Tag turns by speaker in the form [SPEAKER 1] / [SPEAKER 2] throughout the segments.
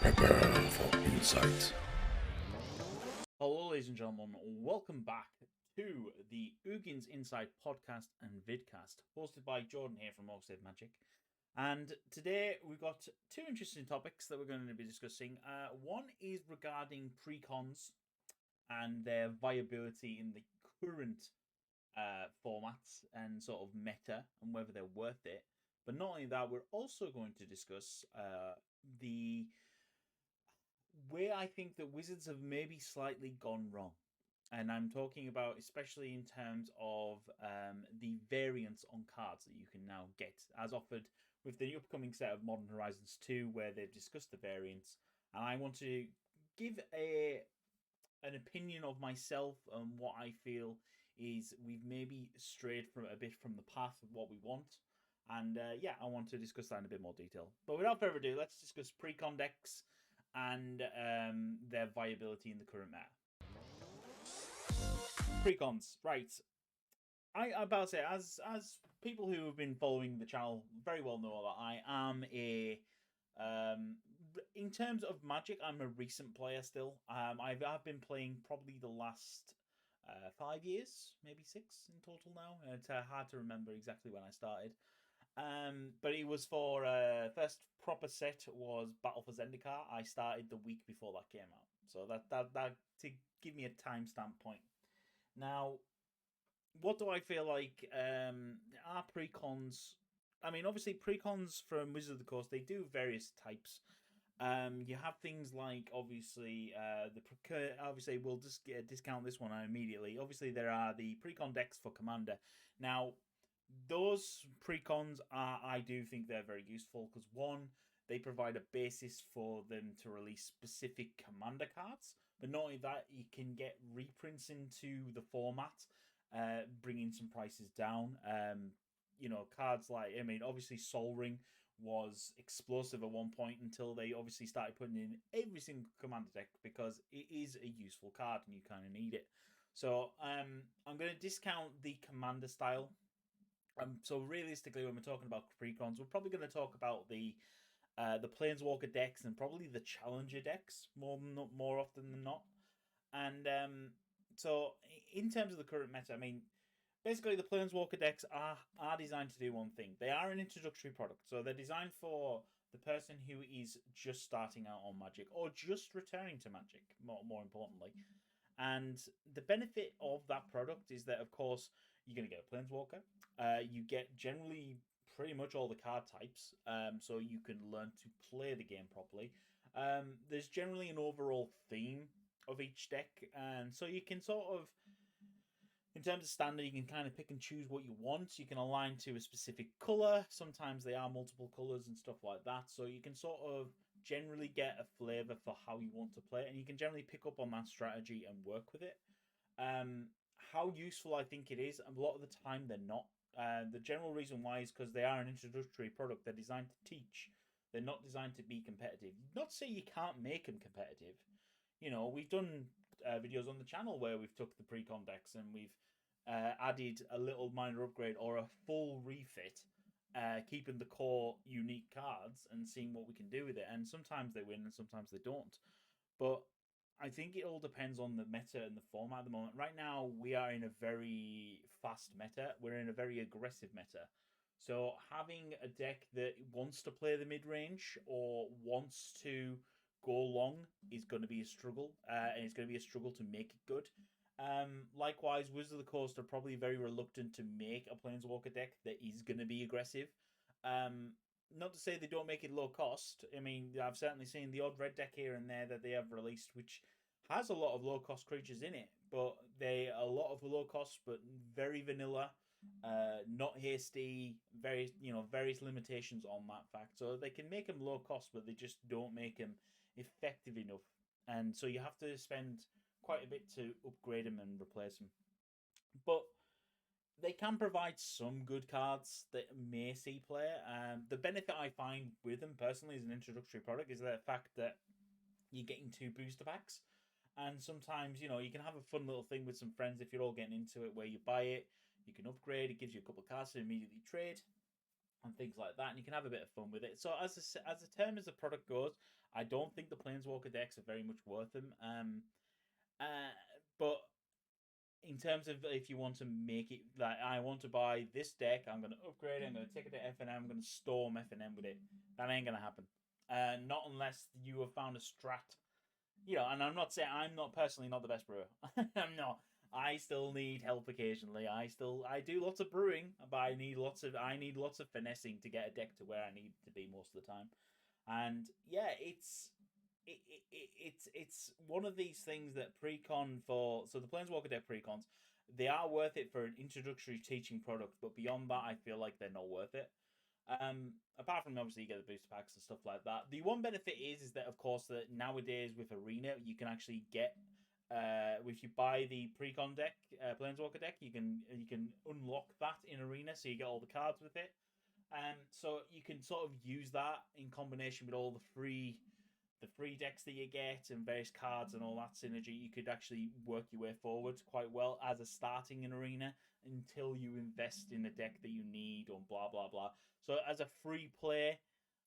[SPEAKER 1] Prepare for insight.
[SPEAKER 2] Hello, ladies and gentlemen. Welcome back to the Ugins Inside podcast and vidcast, hosted by Jordan here from Save Magic. And today we've got two interesting topics that we're going to be discussing. One is regarding precons and their viability in the current formats and sort of meta and whether they're worth it. But not only that, we're also going to discuss the where I think that Wizards have maybe slightly gone wrong. And I'm talking about especially in terms of the variants on cards that you can now get, as offered with the upcoming set of Modern Horizons 2, where they've discussed the variants. And I want to give an opinion of myself and what I feel is we've maybe strayed from a bit from the path of what we want. And I want to discuss that in a bit more detail. But without further ado, let's discuss Precon decks and their viability in the current meta. Precons, right. I about to say, as people who have been following the channel very well know that I am a in terms of Magic, I'm a recent player still. I've been playing probably the last 5 years, maybe 6 in total now. It's hard to remember exactly when I started. But it was for first proper set was Battle for Zendikar. I started the week before that came out, so that to give me a timestamp point. Now, what do I feel like are precons? I mean, obviously, precons from Wizards of the Coast, they do various types. You have things like obviously obviously we'll just discount this one immediately. Obviously, there are the precon decks for Commander. Now, those precons I do think they're very useful because one, they provide a basis for them to release specific Commander cards, but not only that, you can get reprints into the format, bringing some prices down. Cards like, I mean, obviously Sol Ring was explosive at one point until they obviously started putting in every single Commander deck because it is a useful card and you kind of need it. So I'm going to discount the Commander style. So realistically, when we're talking about precons, we're probably going to talk about the Planeswalker decks and probably the Challenger decks more often than not. And so in terms of the current meta, I mean, basically the Planeswalker decks are designed to do one thing. They are an introductory product, so they're designed for the person who is just starting out on Magic or just returning to Magic. More importantly. And the benefit of that product is that, of course, you're going to get a Planeswalker. You get generally pretty much all the card types, so you can learn to play the game properly. There's generally an overall theme of each deck, and so you can sort of, in terms of standard, you can kind of pick and choose what you want. You can align to a specific color. Sometimes they are multiple colors and stuff like that, so you can sort of generally get a flavor for how you want to play it, and you can generally pick up on that strategy and work with it. How useful I think it is, a lot of the time they're not. The general reason why is because they are an introductory product. They're designed to teach. They're not designed to be competitive. Not to say you can't make them competitive. You know, we've done videos on the channel where we've took the precon decks and we've added a little minor upgrade or a full refit, keeping the core unique cards and seeing what we can do with it. And sometimes they win and sometimes they don't. But I think it all depends on the meta and the format at the moment. Right now, we are in a very fast meta. We're in a very aggressive meta. So having a deck that wants to play the mid-range or wants to go long is going to be a struggle. And it's going to be a struggle to make it good. Likewise, Wizards of the Coast are probably very reluctant to make a Planeswalker deck that is going to be aggressive. Not to say they don't make it low cost. I mean, I've certainly seen the odd red deck here and there that they have released, which has a lot of low cost creatures in it, but they are a lot of low cost, but very vanilla, not hasty, various limitations on that fact. So they can make them low cost, but they just don't make them effective enough, and so you have to spend quite a bit to upgrade them and replace them. But they can provide some good cards that may see play. The benefit I find with them personally as an introductory product is the fact that you're getting 2 booster packs. And sometimes, you can have a fun little thing with some friends if you're all getting into it where you buy it, you can upgrade, it gives you a couple of cards to immediately trade. and things like that, and you can have a bit of fun with it. So as a term as the product goes, I don't think the Planeswalker decks are very much worth them. But in terms of if you want to make it like I want to buy this deck, I'm going to upgrade it, I'm going to take it to FNM, I'm going to storm FNM with it. That ain't going to happen. Not unless you have found a strat. You know, and I'm not saying I'm not personally not the best brewer. I'm not. I still need help occasionally. I do lots of brewing, but I need lots of finessing to get a deck to where I need to be most of the time. And yeah, it's one of these things that Precon for so the Planeswalker deck Precons, they are worth it for an introductory teaching product, but beyond that, I feel like they're not worth it. Apart from obviously you get the booster packs and stuff like that. The one benefit is that of course that nowadays with Arena you can actually get if you buy the Precon deck, Planeswalker deck, you can unlock that in Arena, so you get all the cards with it. So you can sort of use that in combination with all the free decks that you get and various cards and all that synergy. You could actually work your way forward quite well as a starting in Arena until you invest in a deck that you need or blah blah blah. So as a free play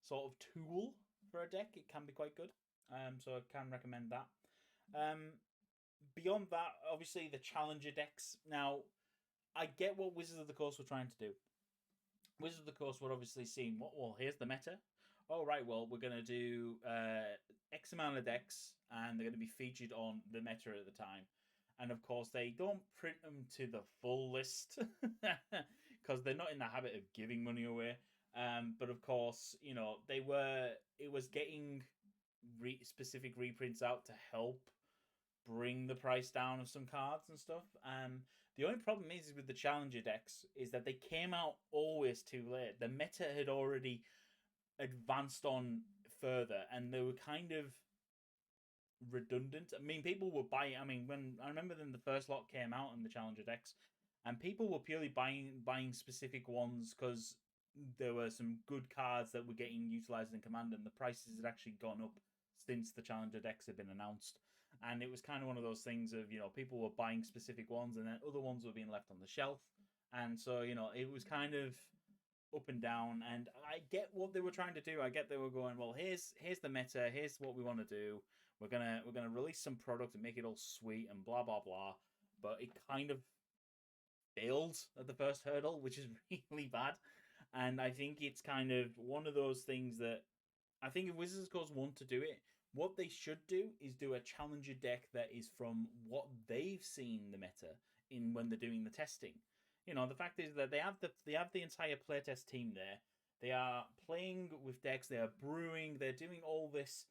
[SPEAKER 2] sort of tool for a deck, it can be quite good. So I can recommend that. Beyond that, obviously the challenger decks. Now, I get what Wizards of the Coast were trying to do. Wizards of the Coast were obviously seeing what. Well, here's the meta. Oh right, well we're gonna do X amount of decks, and they're gonna be featured on the meta at the time. And of course, they don't print them to the full list because they're not in the habit of giving money away. But of course, you know they were. It was getting specific reprints out to help bring the price down of some cards and stuff. The only problem is with the challenger decks is that they came out always too late. The meta had already advanced on further, and they were kind of redundant. I mean, people were buying. I mean, when I remember when the first lot came out in the challenger decks, and people were purely buying specific ones because there were some good cards that were getting utilized in Commander, and the prices had actually gone up since the challenger decks had been announced. And it was kind of one of those things of, you know, people were buying specific ones and then other ones were being left on the shelf. And so, you know, it was kind of up and down. And I get what they were trying to do. I get they were going, well, here's the meta. Here's what we want to do. We're gonna release some product and make it all sweet and blah blah blah. But it kind of failed at the first hurdle, which is really bad. And I think it's kind of one of those things that I think if Wizards of the Coast want to do it, what they should do is do a challenger deck that is from what they've seen the meta in when they're doing the testing. You know, the fact is that they have the entire playtest team there. They are playing with decks. They are brewing. They're doing all this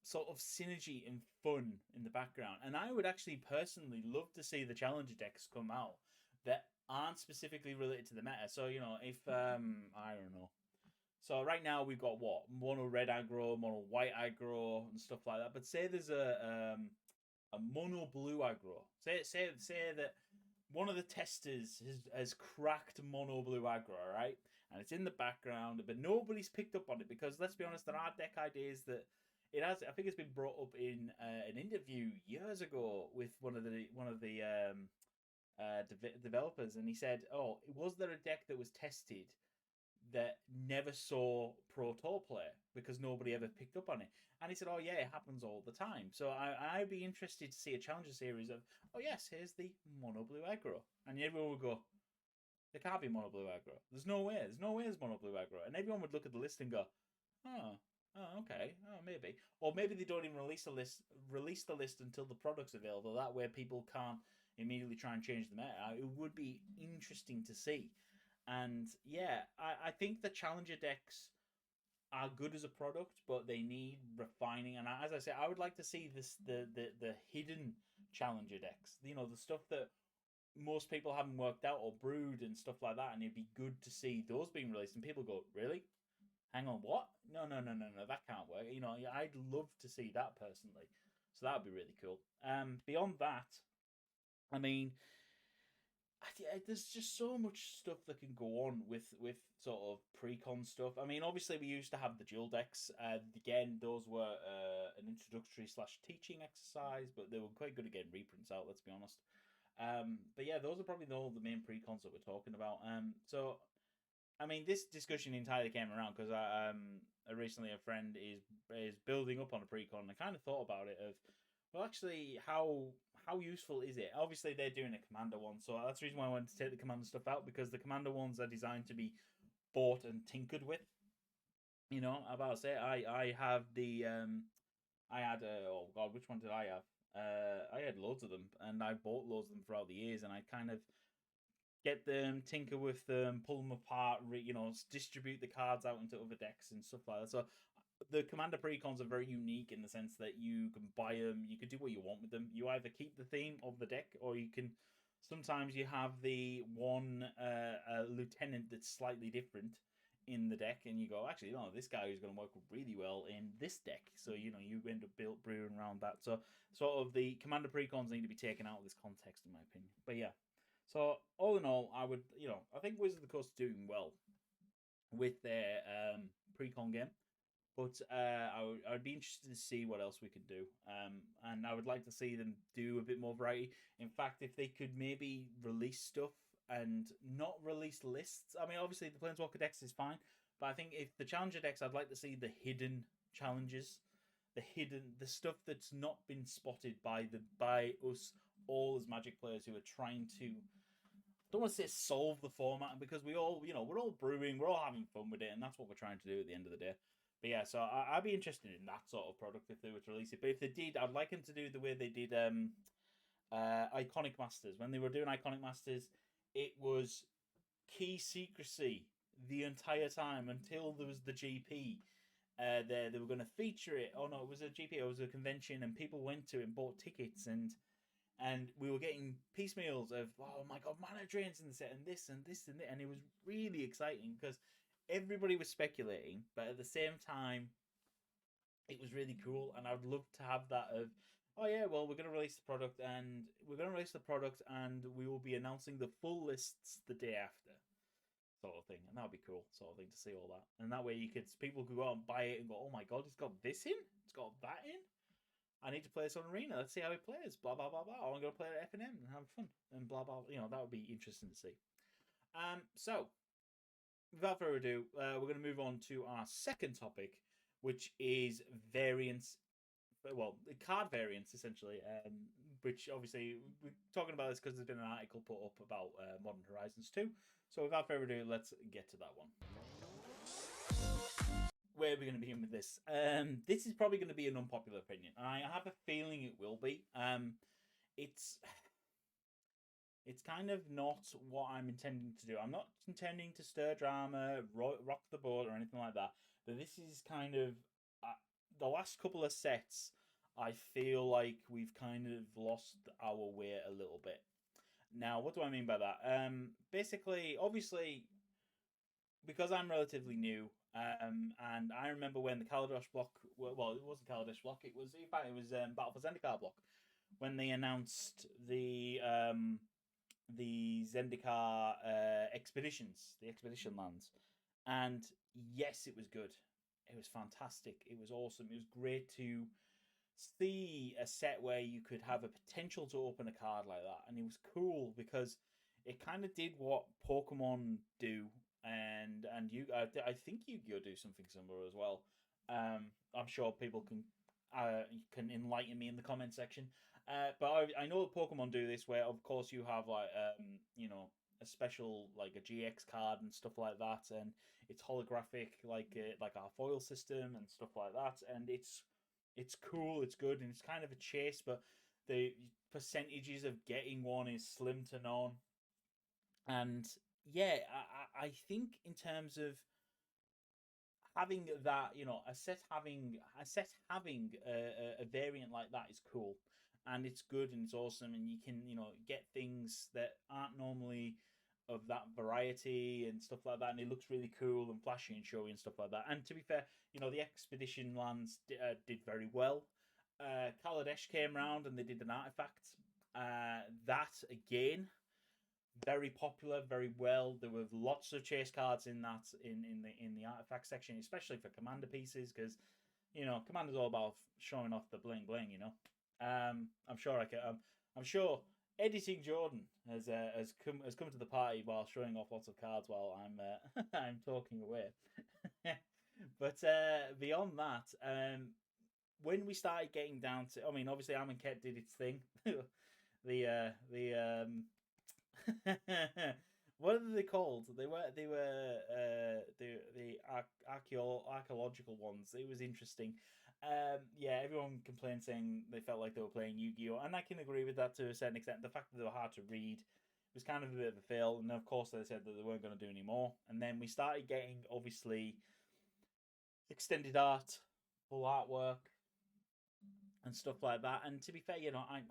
[SPEAKER 2] sort of synergy and fun in the background. And I would actually personally love to see the challenger decks come out that aren't specifically related to the meta. So you know, if I don't know. So right now we've got what mono red aggro, mono white aggro, and stuff like that. But say there's a mono blue aggro. Say that one of the testers has cracked mono blue aggro, right? And it's in the background, but nobody's picked up on it because let's be honest, there are deck ideas that it has. I think it's been brought up in an interview years ago with one of the developers, and he said, "Oh, was there a deck that was tested that never saw Pro Tour play because nobody ever picked up on it?" And he said, "Oh yeah, it happens all the time." So I'd be interested to see a challenger series of, "Oh yes, here's the mono blue aggro," and everyone would go, "There can't be mono blue aggro. There's no way. There's no way there's mono blue aggro," and everyone would look at the list and go, "Oh." Oh, okay. Oh, maybe. Or maybe they don't even release the list until the product's available. That way people can't immediately try and change the meta. It would be interesting to see. And yeah, I think the challenger decks are good as a product, but they need refining. And as I say, I would like to see the hidden challenger decks. You know, the stuff that most people haven't worked out or brewed and stuff like that. And it'd be good to see those being released. And people go, really? Hang on, what? No, that can't work. You know, I'd love to see that personally. So that would be really cool. Beyond that, I mean, there's just so much stuff that can go on with sort of Precon stuff. I mean, obviously we used to have the dual decks. Again, those were an introductory / teaching exercise, but they were quite good at getting reprints out. Let's be honest. But yeah, those are probably all the main Precons that we're talking about. So I mean, this discussion entirely came around because recently a friend is building up on a precon. And I kind of thought about it of, well, actually, how useful is it? Obviously, they're doing a commander one, so that's the reason why I wanted to take the commander stuff out, because the commander ones are designed to be bought and tinkered with. You know, about to say, I have the I had oh god, which one did I have? I had loads of them, and I bought loads of them throughout the years, and I kind of get them, tinker with them, pull them apart, distribute the cards out into other decks and stuff like that. So the Commander Precons are very unique in the sense that you can buy them, you can do what you want with them. You either keep the theme of the deck, or you can. Sometimes you have the one lieutenant that's slightly different in the deck, and you go, actually, no, this guy is going to work really well in this deck. So you end up brewing around that. So sort of the Commander Precons need to be taken out of this context, in my opinion. But yeah. So all in all, I would, I think Wizards of the Coast are doing well with their Precon game, but I would be interested to see what else we could do, and I would like to see them do a bit more variety. In fact, if they could maybe release stuff and not release lists. I mean, obviously the Planeswalker Decks is fine, but I think if the Challenger decks, I'd like to see the hidden challenges, the stuff that's not been spotted by us all as Magic players who are trying to. I don't want to say solve the format, because we're all brewing, we're all having fun with it, and that's what we're trying to do at the end of the day. But yeah, so I'd be interested in that sort of product if they were to release it. But if they did, I'd like them to do the way they did Iconic Masters. When they were doing Iconic Masters, it was key secrecy the entire time until there was the GP. They were going to feature it. Oh no, it was a GP. It was a convention, and people went to it and bought tickets, and we were getting piecemeals of, oh my god, mana drains in the set, and this and this and that, and it was really exciting because everybody was speculating, but at the same time, it was really cool, and I'd love to have that of, oh yeah, well, we're going to release the product, and we will be announcing the full lists the day after, sort of thing, and that would be cool, sort of thing, to see all that, and that way people could go out and buy it and go, oh my god, it's got this in, it's got that in. I need to play this on Arena. Let's see how it plays. Blah blah blah blah. I'm going to play it at F&M and have fun and blah blah. That would be interesting to see. So without further ado, we're going to move on to our second topic, which is variants. Well, card variants essentially. Which obviously we're talking about this because there's been an article put up about Modern Horizons 2. So without further ado, let's get to that one. Where are we going to begin with this? This is probably going to be an unpopular opinion. I have a feeling it will be. It's kind of not what I'm intending to do. I'm not intending to stir drama, rock the boat, or anything like that. But this is kind of the last couple of sets. I feel like we've kind of lost our way a little bit. Now, what do I mean by that? Basically, obviously, because I'm relatively new, and I remember when the Kaladesh block, well, it wasn't Kaladesh block, it was Battle for Zendikar block, when they announced the Zendikar expeditions, the expedition lands, and yes, it was good. It was fantastic. It was awesome. It was great to see a set where you could have a potential to open a card like that, and it was cool because it kind of did what Pokemon do. And I think Yu-Gi-Oh do something similar as well. I'm sure people can enlighten me in the comment section. But I know that Pokemon do this, where of course you have like a special like a GX card and stuff like that, and it's holographic like our foil system and stuff like that, and it's cool, it's good, and it's kind of a chase, but the percentages of getting one is slim to none, and yeah, I think in terms of having that, a set having a variant like that is cool, and it's good and it's awesome, and you can get things that aren't normally of that variety and stuff like that, and it looks really cool and flashy and showy and stuff like that. And to be fair, the expedition lands did very well. Kaladesh came around and they did an artifact. That again, very popular, very well. There were lots of chase cards in that in the artifact section, especially for commander pieces, because commander's all about showing off the bling bling. I'm sure Editing Jordan has come to the party while showing off lots of cards while I'm I'm talking away. But beyond that, when we started getting down to, I mean, obviously, Amonkhet did its thing. the what are they called? The archaeological ones. It was interesting. Yeah, everyone complained saying they felt like they were playing Yu-Gi-Oh, and I can agree with that to a certain extent. The fact that they were hard to read was kind of a bit of a fail, and of course they said that they weren't going to do any more. And then we started getting obviously extended art, full artwork, and stuff like that. And to be fair,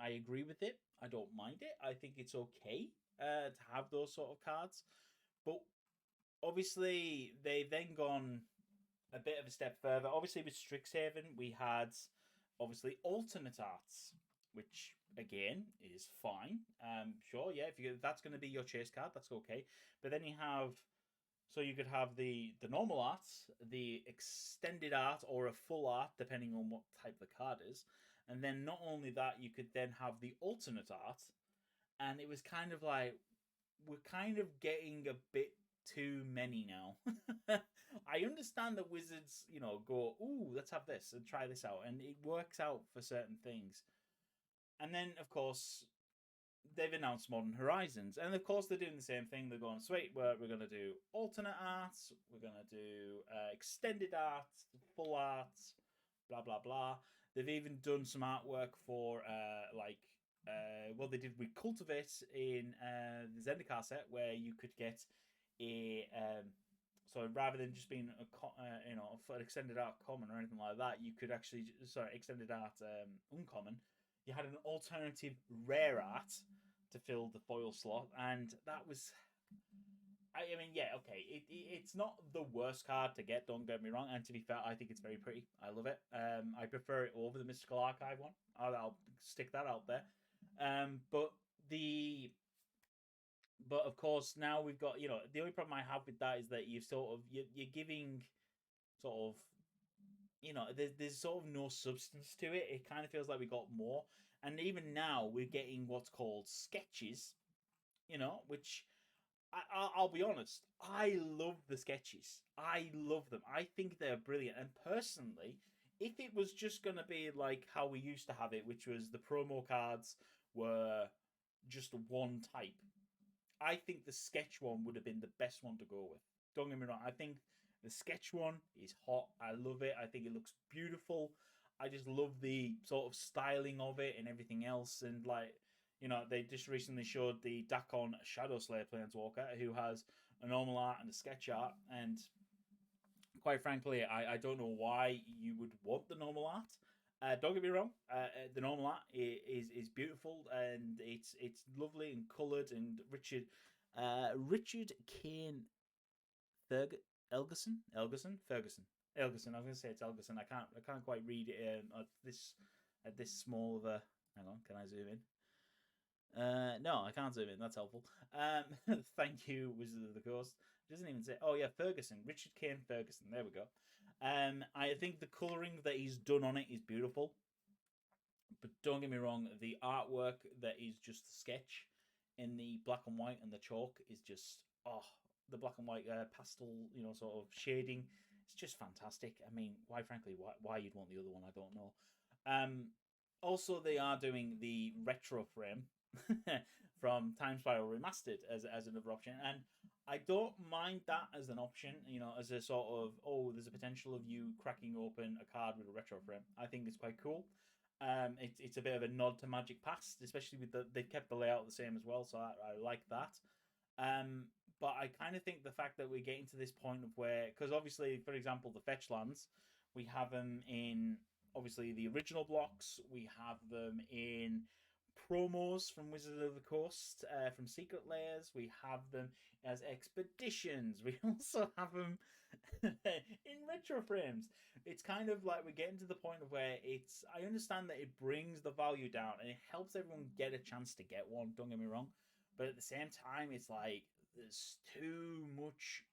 [SPEAKER 2] I agree with it. I don't mind it. I think it's okay to have those sort of cards, but obviously they've then gone a bit of a step further. Obviously, with Strixhaven, we had obviously alternate arts, which again is fine. Sure, yeah, if that's going to be your chase card, that's okay. But then you have, so you could have the normal arts, the extended art, or a full art, depending on what type the card is. And then not only that, you could then have the alternate art, and it was kind of like we're kind of getting a bit too many now. I understand that Wizards, go, ooh, let's have this and try this out, and it works out for certain things. And then, of course, they've announced Modern Horizons, and of course they're doing the same thing. They're going, sweet, we're going to do alternate arts, we're going to do extended arts, full arts, blah blah blah. They've even done some artwork for what they did with Cultivate in the Zendikar set, where you could get a so rather than just being for extended art common or anything like that, you could actually extended art uncommon. You had an alternative rare art to fill the foil slot, and that was. I mean, yeah, okay. It's not the worst card to get. Don't get me wrong. And to be fair, I think it's very pretty. I love it. I prefer it over the Mystical Archive one. I'll stick that out there. But of course now we've got the only problem I have with that is that you're giving sort of there's sort of no substance to it. It kind of feels like we got more, and even now we're getting what's called sketches, which I'll be honest, I love the sketches. I love them. I think they're brilliant. And personally, if it was just going to be like how we used to have it, which was the promo cards were just one type, I think the sketch one would have been the best one to go with. Don't get me wrong. I think the sketch one is hot. I love it. I think it looks beautiful. I just love the sort of styling of it and everything else. And they just recently showed the Dakon Shadow Slayer Planeswalker, who has a normal art and a sketch art. And quite frankly, I don't know why you would want the normal art. Don't get me wrong, the normal art is beautiful, and it's lovely and coloured. And Richard Kane Ferguson. I was going to say it's Elgerson. I can't quite read it at this small of a. Hang on, can I zoom in? No, I can't zoom in. That's helpful. Thank you, Wizard of the Coast. It doesn't even say. Oh yeah, Ferguson, Richard Kane Ferguson. There we go. I think the colouring that he's done on it is beautiful, but don't get me wrong, the artwork that is just the sketch in the black and white and the chalk is just the black and white pastel, sort of shading. It's just fantastic. I mean, frankly, why you'd want the other one, I don't know. Also, they are doing the retro frame from Time Spiral Remastered as another option, and I don't mind that as an option. As a sort of there's a potential of you cracking open a card with a retro frame. I think it's quite cool. It's a bit of a nod to Magic Past, especially with they've kept the layout the same as well, so I like that. But I kind of think the fact that we're getting to this point of where, because obviously, for example, the fetch lands, we have them in obviously the original blocks, we have them in promos from Wizards of the Coast, from Secret Layers, we have them as expeditions, we also have them in retro frames. It's kind of like we're getting to the point of where I understand that it brings the value down and it helps everyone get a chance to get one, don't get me wrong, but at the same time it's like there's too much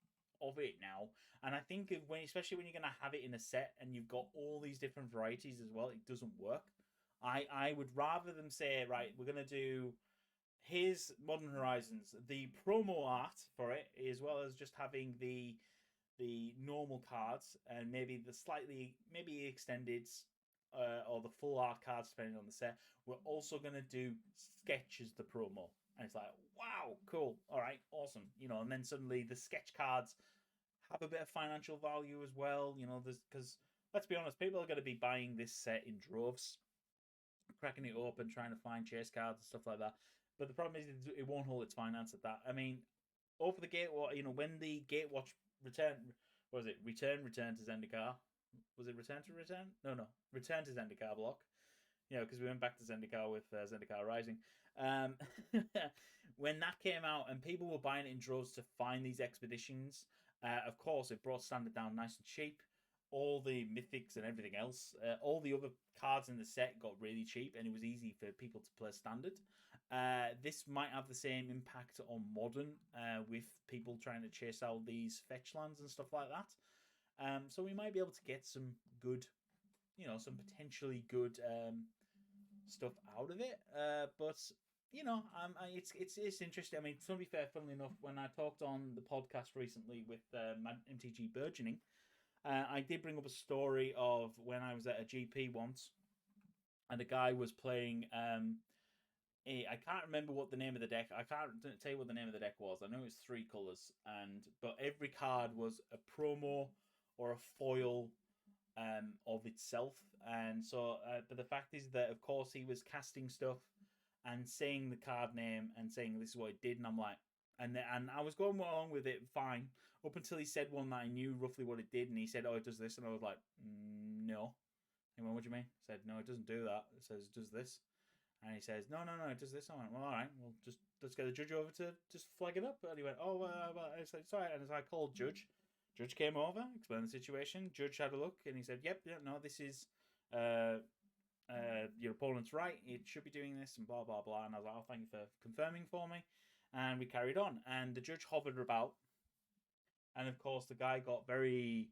[SPEAKER 2] of it now, and I think especially when you're going to have it in a set and you've got all these different varieties as well, it doesn't work. I would rather them say, right, we're going to do Here's Modern Horizons. The promo art for it, as well as just having the normal cards and maybe the maybe extended or the full art cards depending on the set. We're also gonna do sketches the promo, and it's like, wow, cool, all right, awesome, And then suddenly the sketch cards have a bit of financial value as well, There's because let's be honest, people are going to be buying this set in droves, cracking it open, trying to find chase cards and stuff like that. But the problem is it won't hold its finance at that. I mean, over the Gatewatch, when the Gatewatch return, was it return to Zendikar? Was it return to return? No, return to Zendikar block. Because we went back to Zendikar with Zendikar Rising. When that came out and people were buying it in droves to find these expeditions, of course, it brought standard down nice and cheap. All the mythics and everything else, all the other cards in the set got really cheap, and it was easy for people to play standard. This might have the same impact on modern, with people trying to chase out these fetch lands and stuff like that. So we might be able to get some good, some potentially good stuff out of it. But it's interesting. I mean, to be fair, funnily enough, when I talked on the podcast recently with MTG Burgeoning, I did bring up a story of when I was at a GP once, and a guy was playing. I can't remember what the name of the deck. I can't tell you what the name of the deck was. I know it was 3 colors, but every card was a promo or a foil of itself. And so, but the fact is that, of course, he was casting stuff and saying the card name and saying this is what it did, and I'm like, and I was going along with it fine up until he said one that I knew roughly what it did, and he said, "Oh, it does this," and I was like, "No." He went, "What do you mean?" I said, "No, it doesn't do that. It says it does this." And he says, "No, it does this." I went, "Well, all right, well, just let's get the judge over to just flag it up." And he went, "Oh, I said, sorry." And as I called judge, judge came over, explained the situation. Judge had a look, and he said, "Yep, yeah, no, this is your opponent's right. It should be doing this," and blah blah blah. And I was like, "Oh, thank you for confirming for me." And we carried on, and the judge hovered about, and of course the guy got very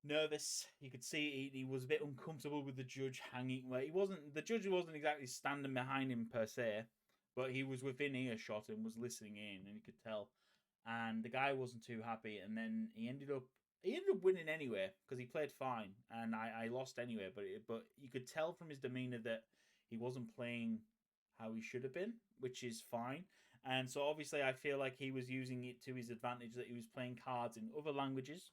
[SPEAKER 2] nervous. You could see he was a bit uncomfortable with the judge hanging. Well, the judge wasn't exactly standing behind him per se, but he was within earshot and was listening in, and you could tell. And the guy wasn't too happy, and then he ended up winning anyway because he played fine, and I lost anyway. But you could tell from his demeanor that he wasn't playing how he should have been, which is fine. And so obviously I feel like he was using it to his advantage, that he was playing cards in other languages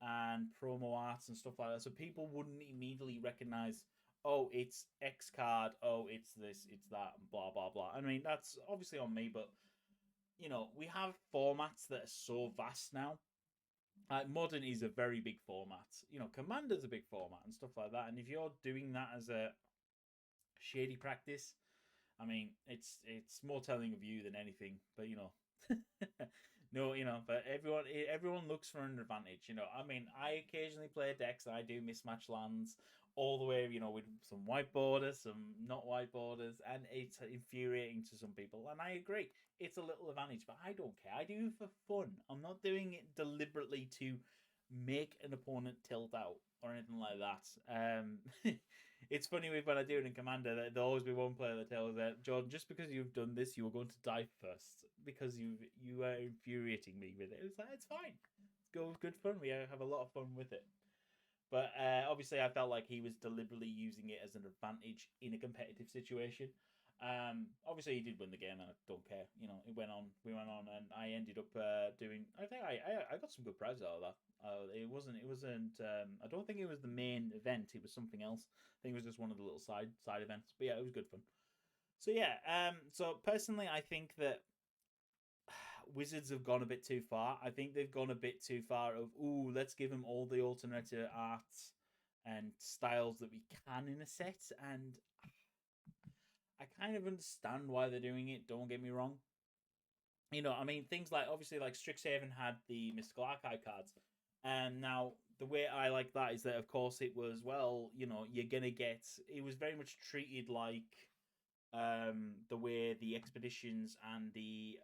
[SPEAKER 2] and promo arts and stuff like that, so people wouldn't immediately recognize, oh, it's X card, oh, it's this, it's that, and blah blah blah. I mean, that's obviously on me, but we have formats that are so vast now. Modern is a very big format. Commander's a big format and stuff like that. And if you're doing that as a shady practice, I mean, it's more telling of you than anything. But no, but everyone looks for an advantage. I mean, I occasionally play decks and I do mismatch lands all the way, with some white borders, some not white borders, and it's infuriating to some people. And I agree, it's a little advantage, but I don't care. I do it for fun. I'm not doing it deliberately to make an opponent tilt out or anything like that. It's funny when I do it in Commander that there'll always be one player that tells that, "Jordan, just because you've done this, you are going to die first because you are infuriating me with it." It's like, it's fine. It's good fun. We have a lot of fun with it. But obviously, I felt like he was deliberately using it as an advantage in a competitive situation. Obviously, he did win the game, and I don't care. We went on, and I ended up doing. I think I got some good prizes out of that. It wasn't. I don't think it was the main event. It was something else. I think it was just one of the little side events. But yeah, it was good fun. So yeah. So personally, I think that Wizards have gone a bit too far. I think they've gone a bit too far of, let's give them all the alternative arts and styles that we can in a set. And I kind of understand why they're doing it, don't get me wrong. I mean, things like, obviously, like Strixhaven had the Mystical Archive cards. And now, the way I like that is that, of course, it was, you're going to get... It was very much treated like the way the expeditions and the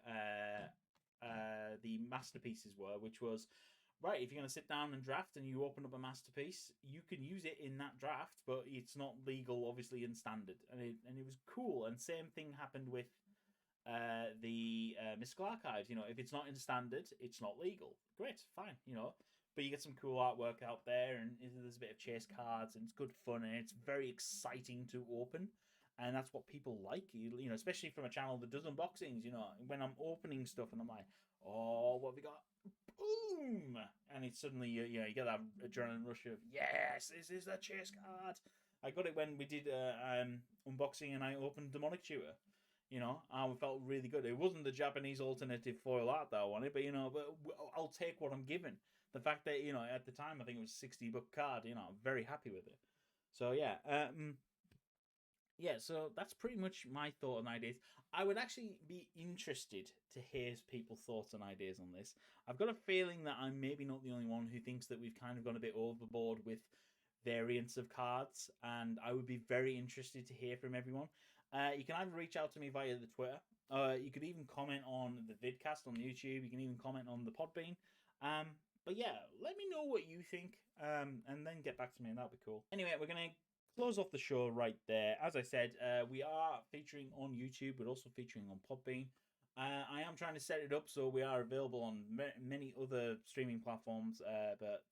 [SPEAKER 2] masterpieces were, which was, right, if you're going to sit down and draft and you open up a masterpiece, you can use it in that draft, but it's not legal, obviously, in standard. And it was cool. And same thing happened with the Mystical Archives. You know, if it's not in standard, it's not legal. Great, fine. You know, but you get some cool artwork out there, and there's a bit of chase cards, and it's good fun, and it's very exciting to open. And that's what people like, you know, especially from a channel that does unboxings. You know, when I'm opening stuff and I'm like, oh, what have we got? Boom! And it's suddenly, you know, you get that adrenaline rush of, yes, this is the chase card. I got it when we did unboxing and I opened Demonic Tutor. You know, I felt really good. It wasn't the Japanese alternative foil art that I wanted, but, you know, but I'll take what I'm given. The fact that, you know, at the time, I think it was $60 card, you know, I'm very happy with it. So, yeah. Yeah, so that's pretty much my thought and ideas. I would actually be interested to hear people's thoughts and ideas on this. I've got a feeling that I'm maybe not the only one who thinks that we've kind of gone a bit overboard with variants of cards, and I would be very interested to hear from everyone. You can either reach out to me via the Twitter, you could even comment on the vidcast on YouTube, you can even comment on the Podbean. But yeah, let me know what you think, and then get back to me, and that'll be cool. Anyway, we're going to close off the show right there. As I said, we are featuring on YouTube, but also featuring on Podbean. I am trying to set it up so we are available on many other streaming platforms, but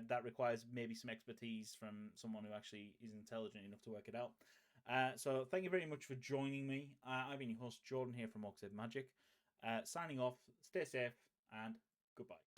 [SPEAKER 2] that requires maybe some expertise from someone who actually is intelligent enough to work it out. So thank you very much for joining me. I've been your host, Jordan, here from Oxhead Magic. Signing off, stay safe, and goodbye.